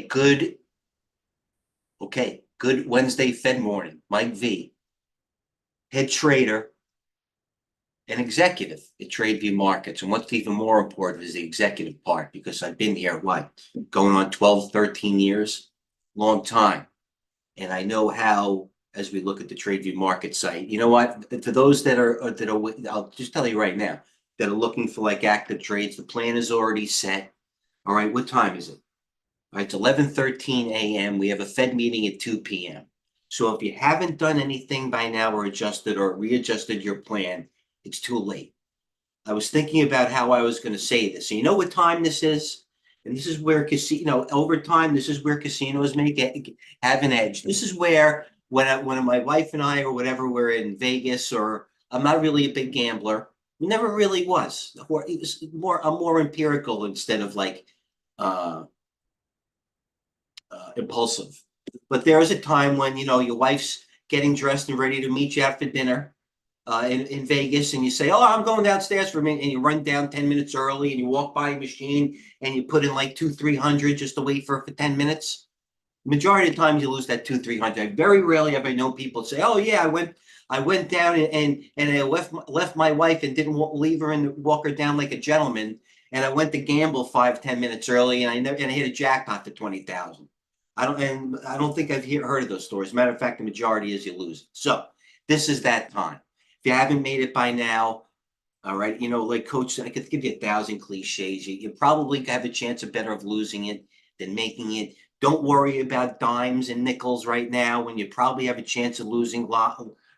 good Wednesday Fed morning. Mike V, head trader and executive at Tradeview Markets. And what's even more important is the executive part, because I've been here, going on 12, 13 years, long time. And I know how, as we look at the Tradeview Market site, you know what, for those that are, I'll just tell you right now, that are looking for like active trades, the plan is already set. All right, what time is it? All right, it's 11:13 a.m. We have a Fed meeting at 2 p.m. So if you haven't done anything by now or adjusted or readjusted your plan, it's too late. I was thinking about how I was going to say this. So you know what time this is? And this is where over time, this is where casinos have an edge. This is where when my wife and I or whatever we're in Vegas, or I'm not really a big gambler. We never really was. Or it was more, I'm more empirical instead of like impulsive. But there is a time when, your wife's getting dressed and ready to meet you after dinner in Vegas, and you say, "Oh, I'm going downstairs for a minute," and you run down 10 minutes early, and you walk by a machine, and you put in like 200-300 just to wait for 10 minutes. Majority of the time, you lose that 200-300. Very rarely have I known people say, "Oh yeah, I went down and I left my wife and didn't leave her and walk her down like a gentleman, and I went to gamble 5-10 minutes early, and I hit a jackpot for 20,000." I don't think I've heard of those stories. As a matter of fact, the majority is you lose. So this is that time. If you haven't made it by now, all right, like Coach said, I could give you 1,000 cliches. You probably have a chance of losing it than making it. Don't worry about dimes and nickels right now when you probably have a chance of losing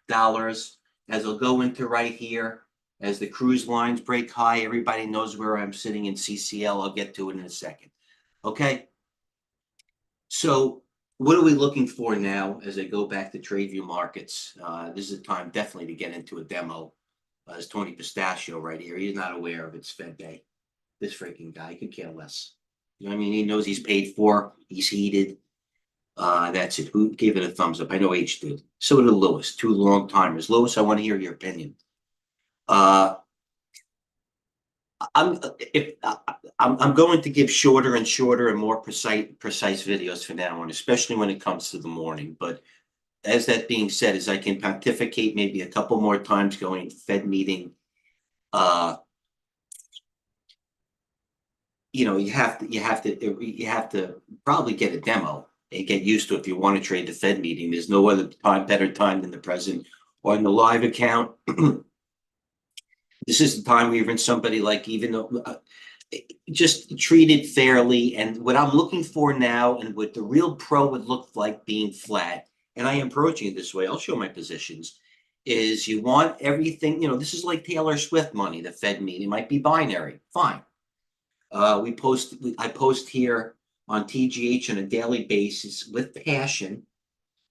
dollars. As I'll go into right here, as the cruise lines break high, everybody knows where I'm sitting in CCL. I'll get to it in a second. Okay. So what are we looking for now as I go back to Tradeview Markets? This is a time definitely to get into a demo. There's Tony Pistachio right here. He's not aware of it's Fed Day. This freaking guy could care less. You know what I mean? He knows he's paid for. He's heated. That's it. Who gave it a thumbs up? I know H did. So did Lewis. 2 long timers. Lewis, I want to hear your opinion. I'm going to give shorter and shorter and more precise videos from now on, especially when it comes to the morning. But as that being said, as I can pontificate maybe a couple more times going Fed meeting, you have to probably get a demo and get used to it if you want to trade the Fed meeting. There's no other better time than the present or in the live account. This is the time where even somebody like just treated fairly. And what I'm looking for now, and what the real pro would look like being flat, and I am approaching it this way, I'll show my positions, is you want everything, this is like Taylor Swift money, the Fed meeting might be binary, fine. I post here on TGH on a daily basis with passion.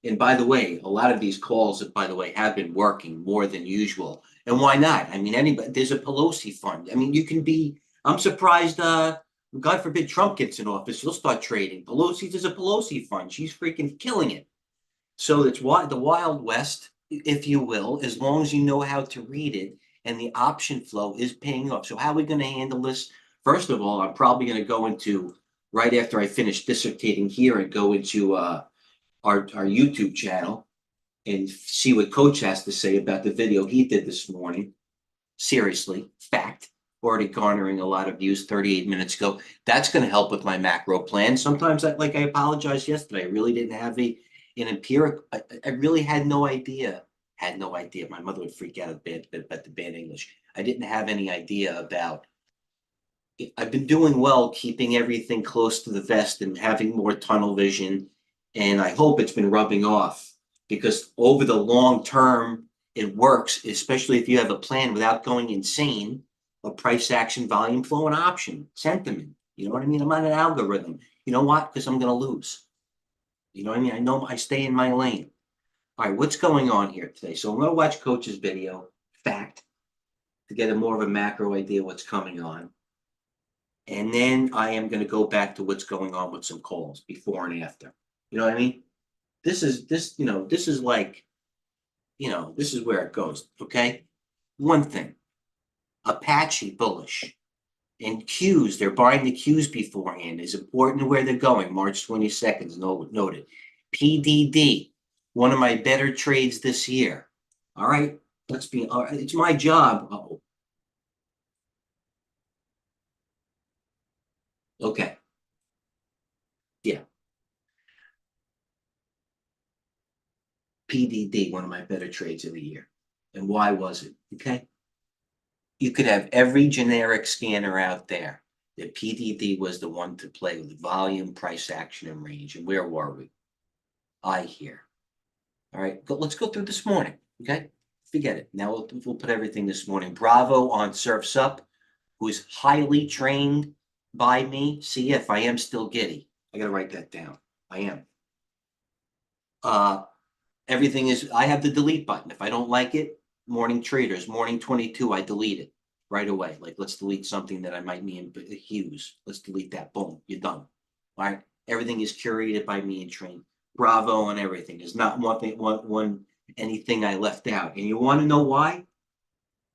And by the way, a lot of these calls, by the way, have been working more than usual. And why not? I mean, there's a Pelosi fund. I mean, I'm surprised, God forbid Trump gets in office, you'll start trading. There's a Pelosi fund. She's freaking killing it. So it's the Wild West, if you will, as long as you know how to read it, and the option flow is paying off. So how are we going to handle this? First of all, I'm probably going to go into, right after I finish dissertating here, and go into our YouTube channel and see what Coach has to say about the video he did this morning. Seriously, fact, already garnering a lot of views 38 minutes ago. That's going to help with my macro plan. Sometimes, I apologized yesterday. I really didn't have an empiric. I really had no idea. My mother would freak out about the bad English. I didn't have any idea about. I've been doing well, keeping everything close to the vest and having more tunnel vision. And I hope it's been rubbing off, because over the long term, it works, especially if you have a plan without going insane, a price action, volume flow, and option sentiment. You know what I mean? I'm on an algorithm. You know what? Because I'm going to lose. You know what I mean? I know I stay in my lane. All right, what's going on here today? So I'm going to watch Coach's video, fact, to get a more of a macro idea what's coming on. And then I am going to go back to what's going on with some calls before and after. You know what I mean? This is like, this is where it goes. Okay. One thing, Apache bullish. And Qs, they're buying the Qs beforehand. It's important where they're going. March 22nd, noted. PDD, one of my better trades this year. All right, all right, it's my job. Uh-oh. Okay. Yeah. PDD, one of my better trades of the year. And why was it? Okay. You could have every generic scanner out there. The PDD was the one to play with volume, price action, and range. And where were we? I here. All right, let's go through this morning. Okay. Forget it. Now we'll put everything this morning. Bravo on Surfs Up, who is highly trained by me. See if I am still giddy. I got to write that down. I am. Everything is, I have the delete button. If I don't like it, morning traders, morning 22, I delete it right away. Like, let's delete something that I might mean Hughes. Let's delete that. Boom, you're done. All right. Everything is curated by me and trained. Bravo on everything. There's not anything I left out. And you want to know why?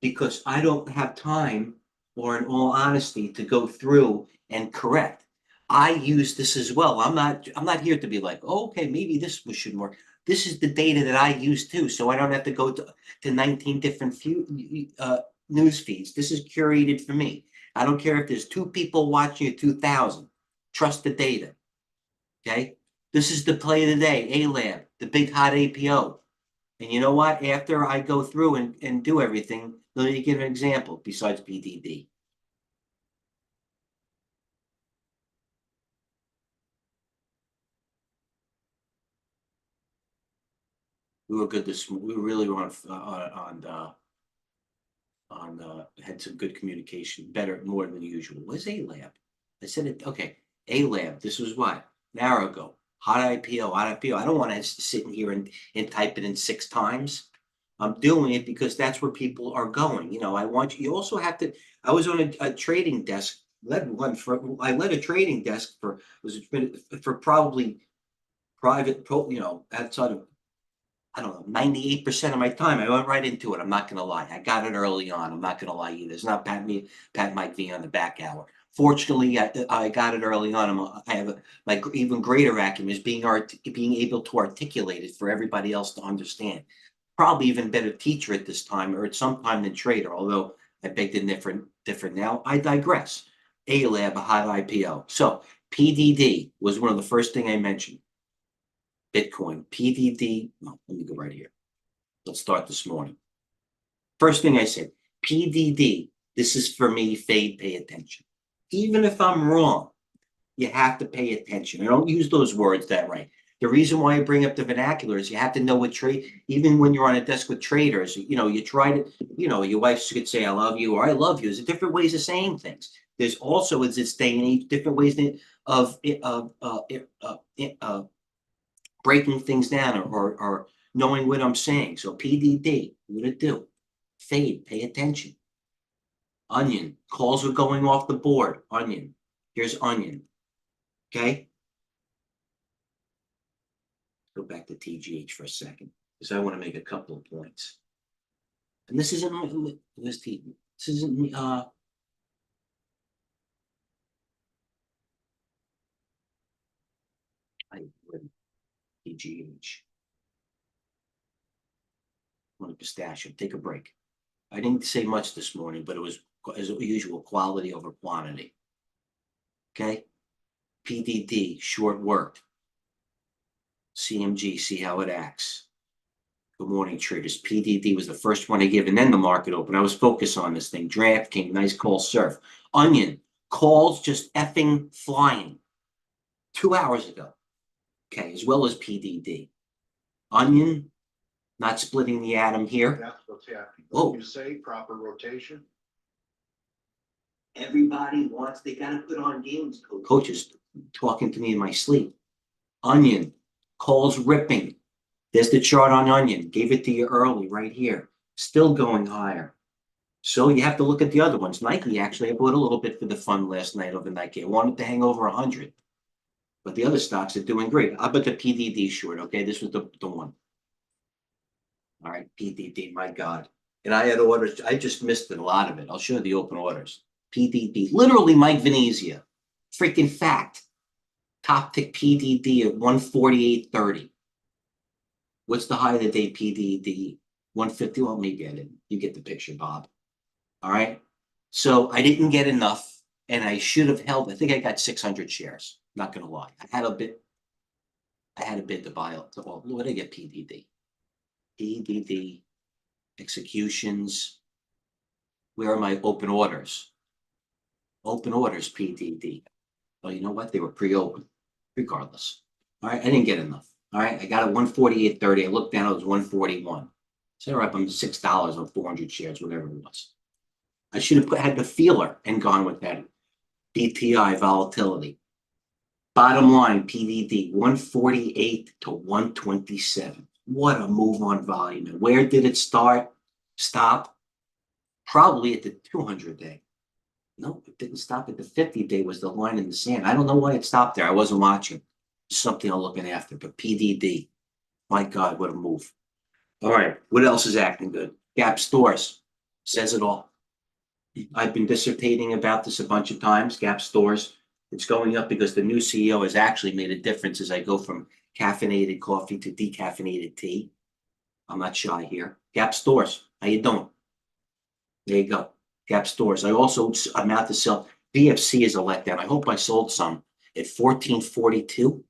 Because I don't have time, or in all honesty, to go through and correct. I use this as well. I'm not here to be like, oh, okay, maybe this shouldn't work. This is the data that I use too, so I don't have to go to 19 different news feeds. This is curated for me. I don't care if there's 2 people watching or 2,000. Trust the data. Okay. This is the play of the day, A-Lab, the big hot APO. And you know what? After I go through and do everything, let me give an example besides PDD. We were good this. We really were had some good communication, better, more than usual. Where's A-Lab? I said it. Okay, A-Lab. This was what? An hour ago. Hot IPO, hot IPO. I don't want to sit in here and type it in 6 times. I'm doing it because that's where people are going. You know, you also have to. I was on a trading desk. I led a trading desk for probably private, outside of, I don't know, 98% of my time. I went right into it. I'm not going to lie. I got it early on. I'm not going to lie either. It's not Pat Mike V on the back hour. Fortunately, I got it early on. I have my even greater acumen is being able to articulate it for everybody else to understand. Probably even better teacher at this time, or at some time, than trader, although I beg to differ now. I digress. A-Lab, a hot IPO. So PDD was one of the first thing I mentioned. Bitcoin, PDD. No, let me go right here. Let's start this morning. First thing I said, PDD. This is for me, fade, pay attention. Even if I'm wrong, you have to pay attention. I don't use those words that way. The reason why I bring up the vernacular is you have to know what trade, even when you're on a desk with traders, you try to, your wife could say, I love you, or I love you. There's different ways of saying things. There's also, in this day and age, different ways of breaking things down, or knowing what I'm saying. So PDD, what it do? Fade, pay attention. Onion, calls are going off the board. Onion, here's onion. Okay. Go back to TGH for a second, because I want to make a couple of points. And this isn't this isn't TGH. Want a pistachio? Take a break. I didn't say much this morning, but it was, as usual, quality over quantity. Okay. PDD, short worked. CMG, see how it acts. Good morning, traders. PDD was the first one I give, and then the market opened. I was focused on this thing. DraftKings, nice call, surf. Onion, calls just effing flying 2 hours ago. Okay, as well as PDD. Onion, not splitting the atom here. That's what's happening. Whoa. You say proper rotation. Everybody wants, they got to put on games. Coaches talking to me in my sleep. Onion, calls ripping. There's the chart on onion. Gave it to you early right here. Still going higher. So you have to look at the other ones. Nike, actually, I bought a little bit for the fun last night over Nike. I wanted to hang over 100. But the other stocks are doing great. I bet the PDD short. Okay, this was the one. All right, PDD, my God. And I had orders. I just missed a lot of it. I'll show you the open orders. PDD, literally Mike Venezia. Freaking fact. Top tick PDD at 148.30. What's the high of the day PDD? 150. Well, maybe I didn't. You get the picture, Bob. All right. So I didn't get enough, and I should have held. I think I got 600 shares. Not gonna lie. I had a bid to buy up to all. What did I get? PDD. PDD executions. Where are my open orders? Open orders, PDD. Well, you know what? They were pre-open, regardless. All right, I didn't get enough. All right, I got it 148.30. I looked down, it was 141. So they're up on $6 on 400 shares, whatever it was. I should have had the feeler and gone with that DTI volatility. Bottom line, PDD 148 to 127. What a move on volume. And where did it start? Stop? Probably at the 200 day. No, it didn't stop at the 50 day was the line in the sand. I don't know why it stopped there. I wasn't watching. Something I'm looking after, but PDD. My God, what a move. All right, what else is acting good? Gap Stores says it all. I've been dissertating about this a bunch of times. Gap Stores, it's going up because the new CEO has actually made a difference as I go from caffeinated coffee to decaffeinated tea. I'm not shy here. Gap Stores, how you doing? There you go. Gap Stores. I'm out to sell. VFC is a letdown. I hope I sold some at 1442.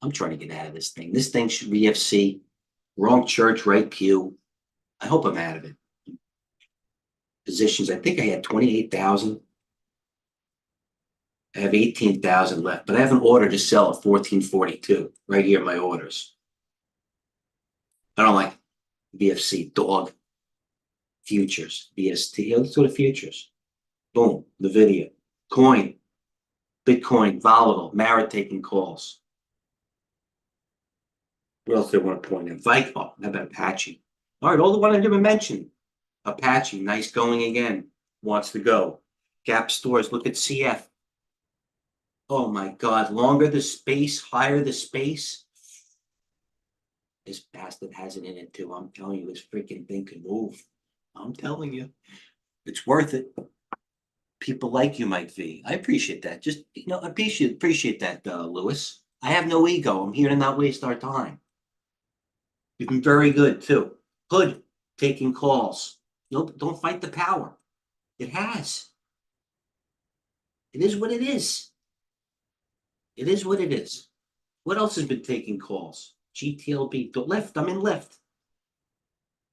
I'm trying to get out of this thing. This thing should VFC. Wrong church, right pew. I hope I'm out of it. Positions. I think I had 28,000. I have 18,000 left, but I have an order to sell at 1442. Right here, my orders. I don't like VFC. Dog. Futures. BST. Let's go to futures. Boom. NVIDIA. Coin. Bitcoin. Volatile. Marit taking calls. What else do I want to point out? Viking. How about Apache? All right, all the one I never mentioned. Apache, nice going again. Wants to go. Gap Stores, look at CF. Oh my God, longer the space, higher the space. This bastard has it in it too. I'm telling you, this freaking thing can move. I'm telling you, it's worth it. People like you, Mike V. I appreciate that. Just, appreciate that, Lewis. I have no ego. I'm here to not waste our time. You've been very good too. Hood, taking calls. Nope, don't fight the power. It has. It is what it is. It is what it is. What else has been taking calls? GTLB, the left. I'm in left.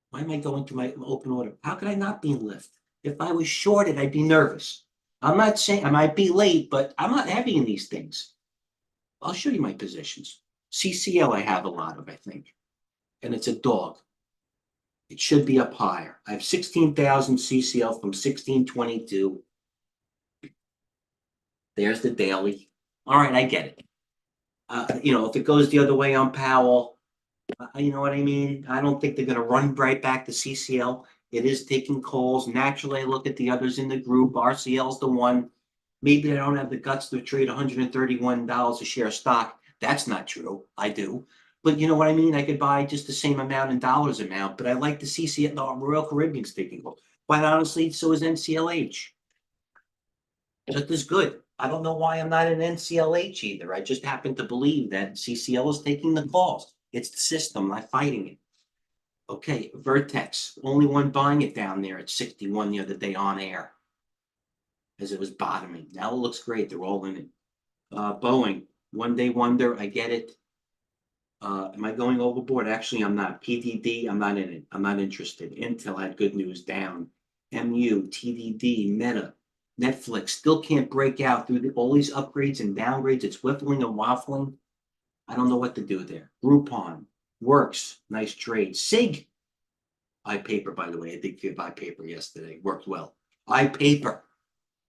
Why am I going to my open order? How could I not be in left? If I was shorted, I'd be nervous. I'm not saying I might be late, but I'm not heavy in these things. I'll show you my positions. CCL I have a lot of, I think. And it's a dog. It should be up higher. I have 16,000 CCL from 1622. There's the daily. All right, I get it. If it goes the other way on Powell, you know what I mean? I don't think they're going to run right back to CCL. It is taking calls. Naturally, I look at the others in the group. RCL's the one. Maybe I don't have the guts to trade $131 a share of stock. That's not true. I do. But you know what I mean? I could buy just the same amount in dollars amount, but I like the CCL, the Royal Caribbean's taking calls. Quite honestly, so is NCLH. Just as good. I don't know why I'm not in NCLH either. I just happen to believe that CCL is taking the calls. It's the system, I'm not fighting it. Okay, Vertex, only one buying it down there at 61 the other day on air as it was bottoming. Now it looks great. They're all in it. Boeing, one day wonder. I get it. Am I going overboard? Actually, I'm not. PDD, I'm not in it. I'm not interested. Intel had good news down. MU, TDD, Meta, Netflix still can't break out through all these upgrades and downgrades. It's whiffling and waffling. I don't know what to do there. Groupon, Works, nice trade. SIG, iPaper, by the way. I did buy paper yesterday. Worked well. iPaper,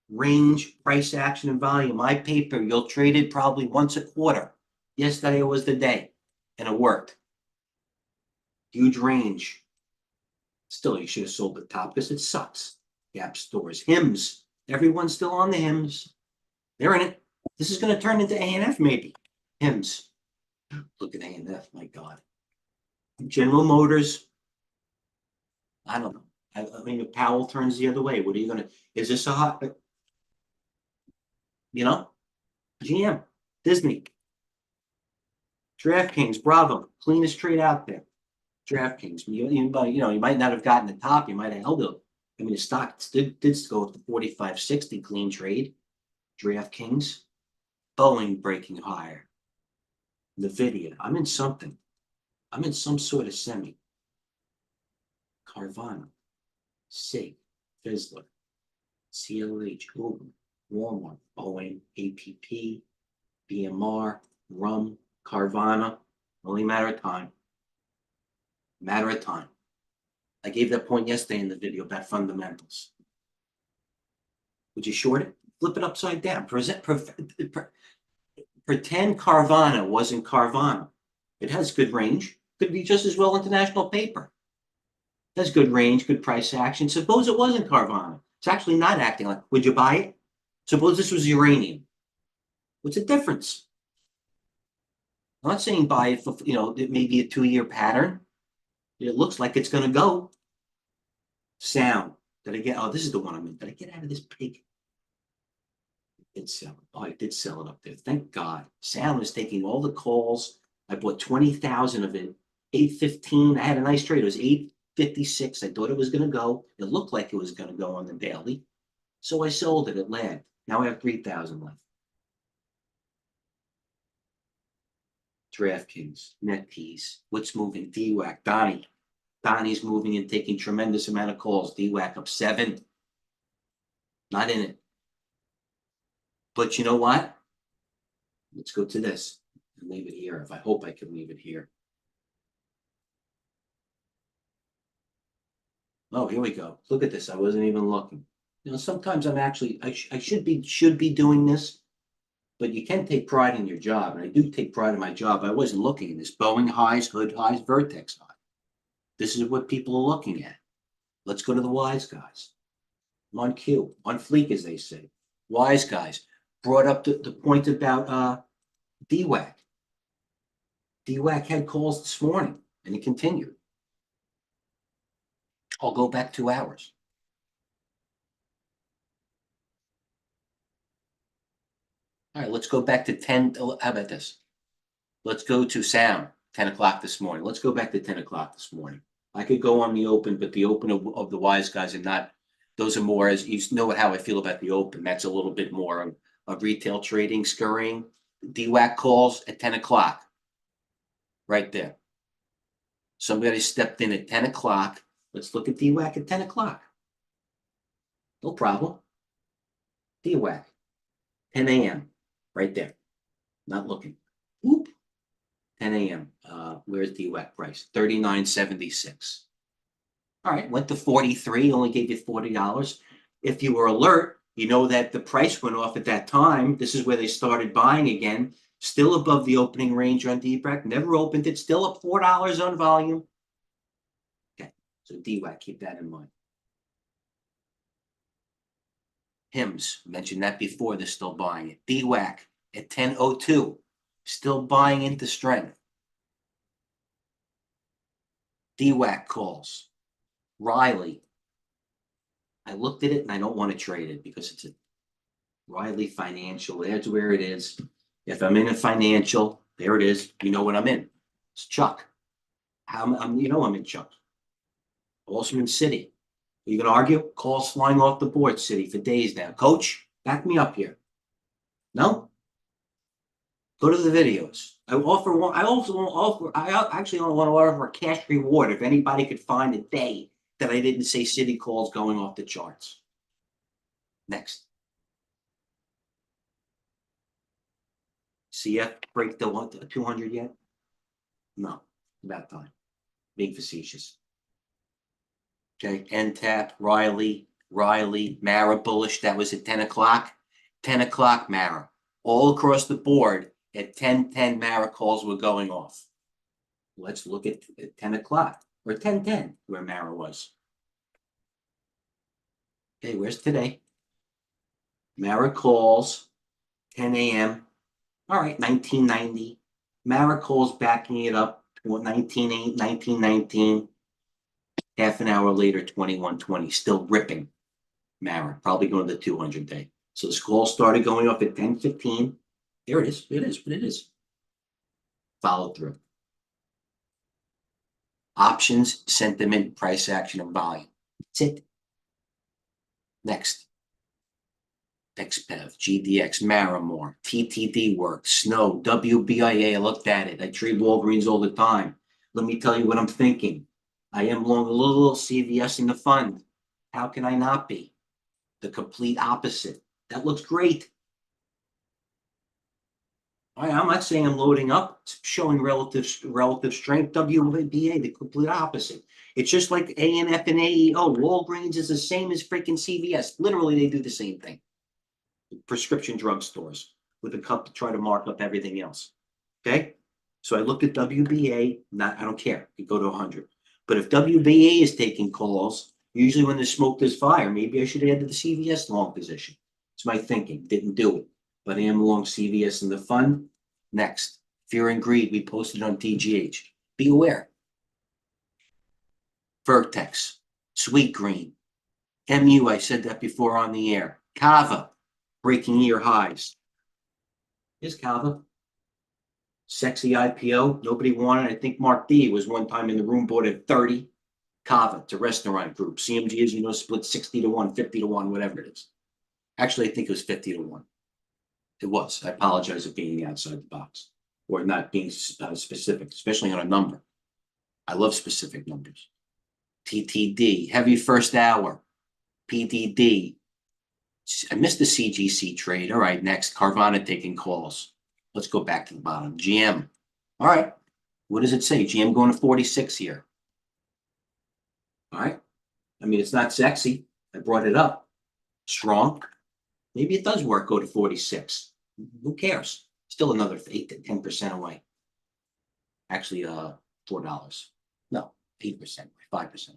range, price action, and volume. iPaper, you'll trade it probably once a quarter. Yesterday was the day, and it worked. Huge range. Still, you should have sold the top because it sucks. Gap Stores, HIMS. Everyone's still on the HIMS. They're in it. This is going to turn into ANF maybe. HIMS. Look at ANF, my God. General Motors. I don't know. I mean, if Powell turns the other way, what are you gonna, is this a hot, you know? GM, Disney, DraftKings, Bravo, cleanest trade out there. DraftKings, you might not have gotten the top, you might have held it. I mean, the stock did go up to 45.60, clean trade. DraftKings, Boeing breaking higher. NVIDIA, I'm in something. I'm in some sort of semi. Carvana, SIG, Fizzler, CLH, Uber, Walmart, Boeing, APP, BMR, Rum, Carvana. Only matter of time. Matter of time. I gave that point yesterday in the video about fundamentals. Would you short it? Flip it upside down. Pretend Carvana wasn't Carvana. It has good range. Could be just as well international paper. It has good range, good price action. Suppose it wasn't Carvana. It's actually not acting like. Would you buy it? Suppose this was uranium. What's the difference? I'm not saying buy it for, it may be a 2-year pattern. It looks like it's going to go. Sound. Did I get, oh, this is the one I'm in. Did I get out of this pig? It did sell it. Oh, I did sell it up there. Thank God. Sound is taking all the calls. I bought 20,000 of it. 815. I had a nice trade. It was 856. I thought it was going to go. It looked like it was going to go on the daily. So I sold it at lagged. Now I have 3,000 left. DraftKings, NetKeys, what's moving? DWAC, Donnie. Donnie's moving and taking tremendous amount of calls. DWAC up 7. Not in it. But you know what? Let's go to this and leave it here. If I hope I can leave it here. Oh, here we go. Look at this. I wasn't even looking. Sometimes I'm actually, I should be doing this, but you can take pride in your job. And I do take pride in my job. I wasn't looking at this. Boeing highs, hood highs, Vertex high. This is what people are looking at. Let's go to the wise guys. On cue, on fleek, as they say. Wise guys brought up the point about DWAC. DWAC had calls this morning, and it continued. I'll go back 2 hours. All right, let's go back to 10. How about this? Let's go to sound, 10 o'clock this morning. Let's go back to 10 o'clock this morning. I could go on the open, but the open of the wise guys are not, those are more, as you know how I feel about the open. That's a little bit more of retail trading, scurrying. DWAC calls at 10 o'clock. Right there. Somebody stepped in at 10 o'clock. Let's look at DWAC at 10 o'clock. No problem. DWAC, 10 a.m. Right there. Not looking. Whoop. 10 a.m. Where's DWAC price? 39.76. All right, went to 43, only gave you $40. If you were alert, you know that the price went off at that time. This is where they started buying again. Still above the opening range on DWAC. Never opened it. Still up $4 on volume. Okay, so DWAC, keep that in mind. HIMS, mentioned that before. They're still buying it. DWAC at 10.02. Still buying into strength. DWAC calls. Riley. I looked at it and I don't want to trade it because it's a Riley Financial. There's where it is. If I'm in a financial, there it is. You know what I'm in. It's Chuck. I'm in Chuck. Also in City. Are you going to argue? Calls flying off the board, City, for days now. Coach, back me up here. No? Go to the videos. I actually want to offer a cash reward if anybody could find a day that I didn't say City calls going off the charts. Next. CF break the 200 yet? No, about time. Being facetious. Okay, NTAP, Riley, Mara bullish. That was at 10 o'clock. 10 o'clock, Mara. All across the board at 10:10, Mara calls were going off. Let's look at 10 o'clock or 10:10 where Mara was. Okay, where's today? Mara calls 10 a.m. All right, 1990. Mara calls backing it up to 19.8, 1919. Half an hour later, 21.20, still ripping. Mara, probably going to the 200-day. So the call started going up at 10:15. There it is. It is what it is. Follow through. Options, sentiment, price action, and volume. That's it. Next. XPEV, GDX, Maramore, TTD work, Snow, WBIA. I looked at it. I trade Walgreens all the time. Let me tell you what I'm thinking. I am long a little CVS in the fund. How can I not be? The complete opposite. That looks great. I'm not saying I'm loading up. It's showing relative strength. WBA, the complete opposite. It's just like ANF and AEO. Walgreens is the same as freaking CVS. Literally, they do the same thing. Prescription drugstores with a cup to try to mark up everything else. Okay, so I looked at WBA. I don't care. You go to 100. But if WBA is taking calls, usually when there's smoke, there's fire. Maybe I should add to the CVS long position. It's my thinking. Didn't do it, but I am long CVS in the fund. Next, fear and greed. We posted on TGH. Be aware. Vertex, Sweet Green, MU. I said that before on the air. Kava, breaking year highs. Here's Kava. Sexy IPO. Nobody wanted. I think Mark D was one time in the room, bought at 30. Kava, it's a restaurant group. CMG, as you know, split 60-1, 50-1, whatever it is. Actually, I think it was 50-1. It was. I apologize for being outside the box or not being specific, especially on a number. I love specific numbers. TTD, heavy first hour. PDD. I missed the CGC trade. All right, next, Carvana taking calls. Let's go back to the bottom. GM. All right. What does it say? GM going to 46 here. All right. I mean, it's not sexy. I brought it up. Strong. Maybe it does work, go to 46. Who cares? Still another 8 to 10% away. Actually, $4. No, 8%, 5%.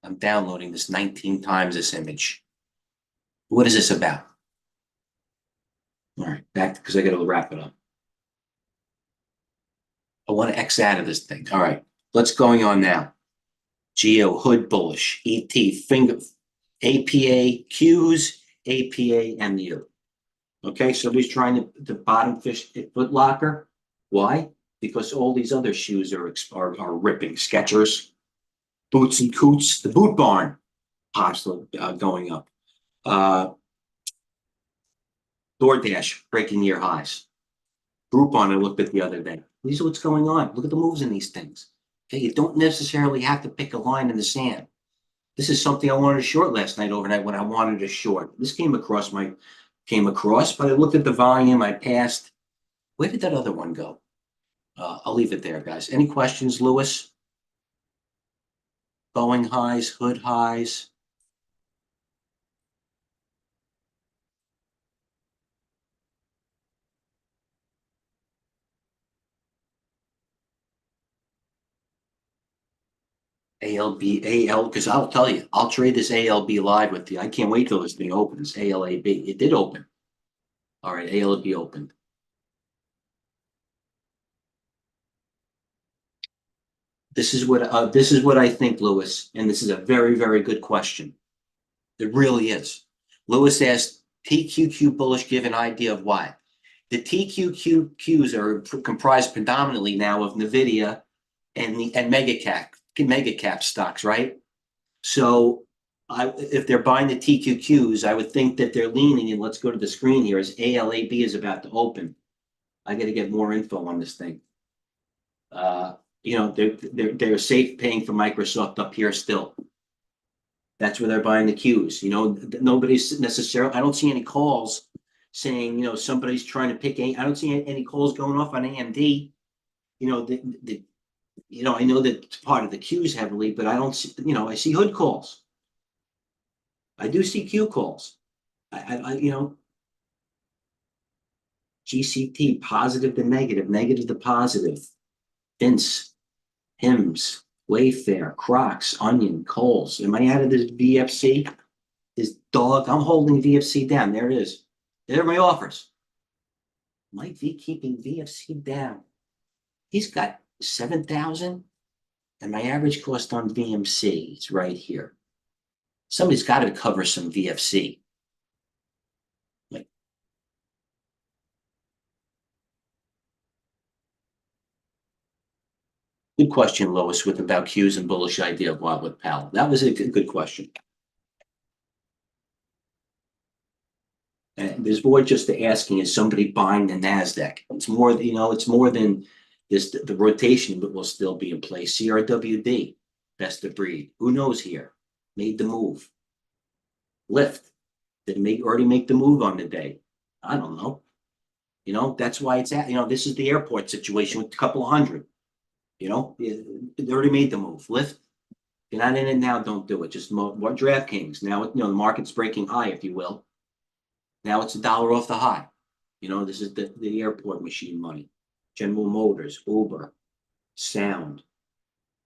I'm downloading this 19 times, this image. What is this about? All right, back because I got to wrap it up. I want to X out of this thing. All right, what's going on now? Geo, Hood bullish, ET, finger, APA, Qs, APA, MU. Okay, so he's trying to bottom fish at Foot Locker. Why? Because all these other shoes are ripping. Skechers, Boots and Coots, the Boot Barn, possibly going up. DoorDash breaking year highs. Groupon I looked at the other day. These are what's going on. Look at the moves in these things. Okay, you don't necessarily have to pick a line in the sand. This is something I wanted to short last night overnight when I wanted to short. This came across, but I looked at the volume. I passed. Where did that other one go? I'll leave it there, guys. Any questions, Lewis? Boeing highs, Hood highs. ALB, because I'll tell you, I'll trade this ALB live with you. I can't wait till this thing opens. ALAB, it did open. All right, ALB opened. This is what I think, Lewis, and this is a very, very good question. It really is. Lewis asked, TQQ bullish, give an idea of why. The TQQs are comprised predominantly now of NVIDIA and mega cap stocks, right? So if they're buying the TQQs, I would think that they're leaning, and let's go to the screen here, as ALAB is about to open. I got to get more info on this thing. They're safe paying for Microsoft up here still. That's where they're buying the Qs. Nobody's necessarily, I don't see any calls saying, somebody's trying to pick I don't see any calls going off on AMD. I know that it's part of the Qs heavily, but I don't see, I see Hood calls. I do see Q calls. GCT, positive to negative, negative to positive. Vince, Hims, Wayfair, Crocs, Onion, Kohl's. Am I out of this VFC? This dog, I'm holding VFC down. There it is. There are my offers. Mike V keeping VFC down. He's got 7,000 and my average cost on VMC is right here. Somebody's got to cover some VFC. Like, good question, Lois, with about Q's and bullish idea of what with Powell. That was a good question. And this board just asking, is somebody buying the NASDAQ? It's more, it's more than this, the rotation will still be in place. CRWD, best of breed. Who knows here? Made the move. Lift. Did it already make the move on the day? I don't know. That's why it's at, this is the airport situation with a couple of hundred. They already made the move. Lift. If you're not in it now, don't do it. Just more DraftKings. Now, the market's breaking high, if you will. Now it's $1 off the high. This is the airport machine money. General Motors, Uber, Sound,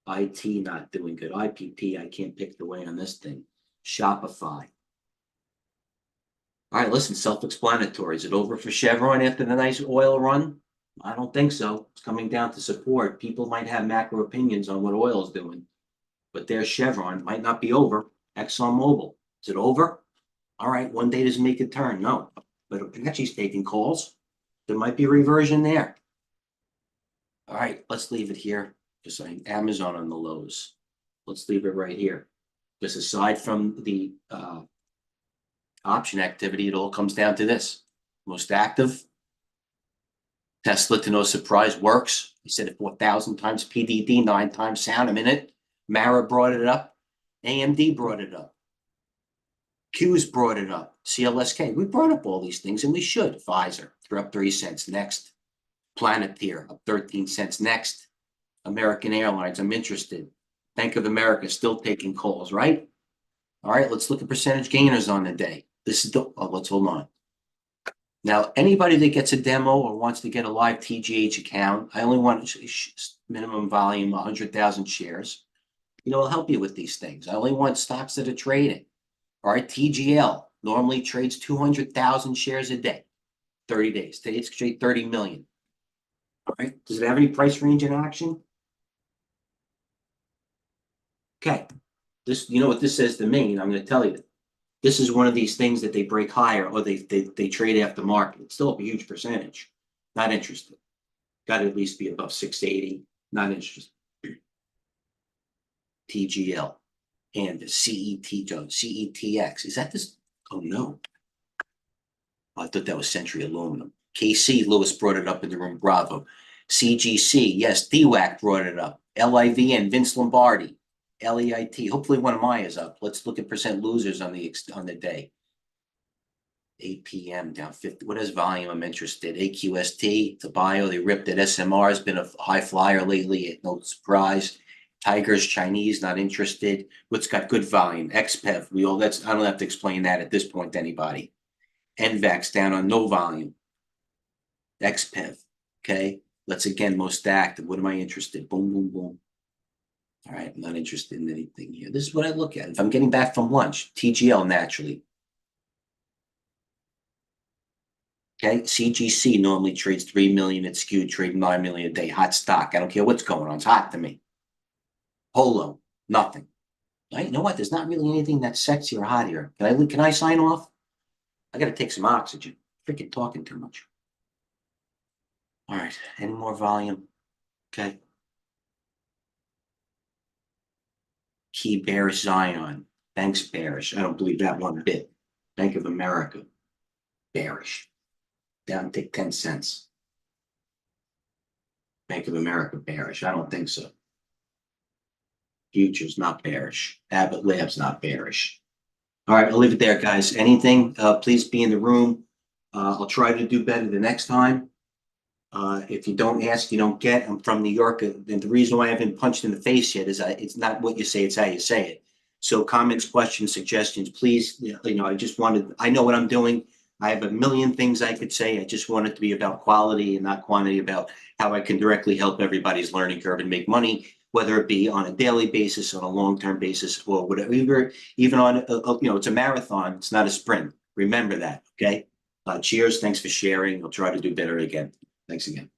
IT not doing good. IPP, I can't pick the way on this thing. Shopify. All right, listen, self-explanatory. Is it over for Chevron after the nice oil run? I don't think so. It's coming down to support. People might have macro opinions on what oil is doing, but there's Chevron. Might not be over. ExxonMobil. Is it over? All right, one day doesn't make a turn. No, but Apache's taking calls. There might be a reversion there. All right, let's leave it here. Just saying Amazon on the lows. Let's leave it right here. Just aside from the option activity, it all comes down to this. Most active. Tesla, to no surprise, works. He said it 4,000 times. PDD, 9 times sound a minute. Mara brought it up. AMD brought it up. Q's brought it up. CLSK. We brought up all these things, and we should. Pfizer, they're up 3 cents. Next. Planeteer, up 13 cents. Next. American Airlines, I'm interested. Bank of America, still taking calls, right? All right, let's look at percentage gainers on the day. This is let's hold on. Now, anybody that gets a demo or wants to get a live TGH account, I only want minimum volume, 100,000 shares. I'll help you with these things. I only want stocks that are trading. All right, TGL normally trades 200,000 shares a day, 30 days. Today it's trade 30 million. All right, does it have any price range in action? Okay, this, what this says to me, and I'm going to tell you, this is one of these things that they break higher or they trade after market. It's still a huge percentage. Not interested. Got to at least be above 680. Not interested. TGL and the CETX. Is that this? Oh no. I thought that was Century Aluminum. KC, Lewis brought it up in the room. Bravo. CGC, yes, DWAC brought it up. LIVN, Vince Lombardi. LEIT. Hopefully one of mine is up. Let's look at percent losers on the day. APM down 50. What is volume? I'm interested. AQST, the bio, they ripped it. SMR has been a high flyer lately. No surprise. Tigers, Chinese, not interested. What's got good volume? XPEV. I don't have to explain that at this point to anybody. NVAX down on no volume. XPEV. Okay. Let's again, most active. What am I interested? Boom, boom, boom. All right, I'm not interested in anything here. This is what I look at. If I'm getting back from lunch, TGL naturally. Okay, CGC normally trades 3 million. It's skewed, trade 9 million a day. Hot stock. I don't care what's going on. It's hot to me. Polo, nothing. Right? You know what? There's not really anything that's sexy or hot here. Can I sign off? I got to take some oxygen. Freaking talking too much. All right, any more volume? Okay. Key bearish Zion. Banks bearish. I don't believe that one bit. Bank of America. Bearish. Down take 10 cents. Bank of America bearish. I don't think so. Futures not bearish. Abbott Labs not bearish. All right, I'll leave it there, guys. Anything, please be in the room. I'll try to do better the next time. If you don't ask, you don't get. I'm from New York, and the reason why I haven't punched in the face yet is it's not what you say, it's how you say it. So comments, questions, suggestions, please. I know what I'm doing. I have a million things I could say. I just want it to be about quality and not quantity, about how I can directly help everybody's learning curve and make money, whether it be on a daily basis, on a long-term basis, or whatever, even on, it's a marathon. It's not a sprint. Remember that, okay? Cheers. Thanks for sharing. I'll try to do better again. Thanks again.